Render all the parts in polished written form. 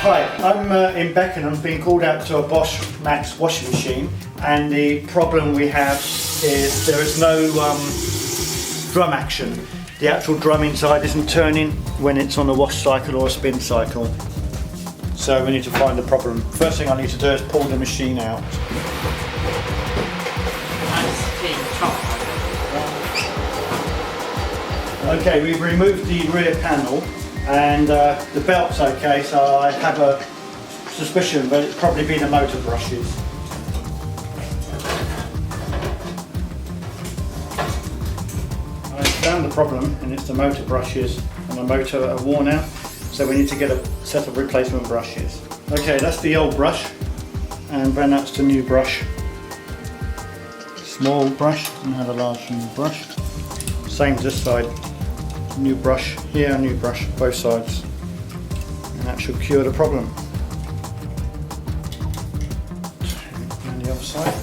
Hi, I'm in Beckenham, being called out to a Bosch Max washing machine, and the problem we have is there is no drum action. The actual drum inside isn't turning when it's on a wash cycle or a spin cycle. So we need to find the problem. First thing I need to do is pull the machine out. Okay, we've removed the rear panel and the belt's okay, so I have a suspicion that it's probably been the motor brushes. I found the problem, and it's the motor brushes, and the motor are worn out, so we need to get a set of replacement brushes. Okay, that's the old brush, and then that's the new brush. Small brush, and have a large new brush. Same as this side. New brush here, new brush both sides, and that should cure the problem. And the other side.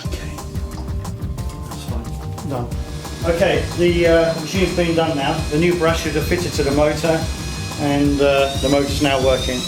Okay, that's fine. Done. Okay, the machine's been done now. The new brushes are fitted to the motor, and the motor's now working.